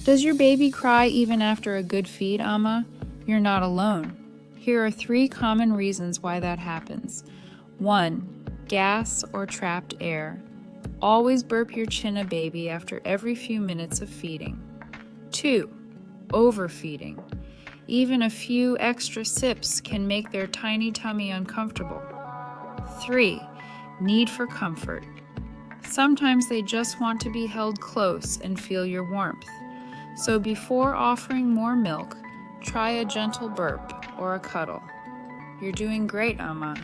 Does your baby cry even after a good feed, Amma? You're not alone. Here are 3 common reasons why that happens. 1. Gas or trapped air. Always burp your chinna baby after every few minutes of feeding. 2. Overfeeding. Even a few extra sips can make their tiny tummy uncomfortable. 3. Need for comfort. Sometimes they just want to be held close and feel your warmth. So before offering more milk, try a gentle burp or a cuddle. You're doing great, Amma.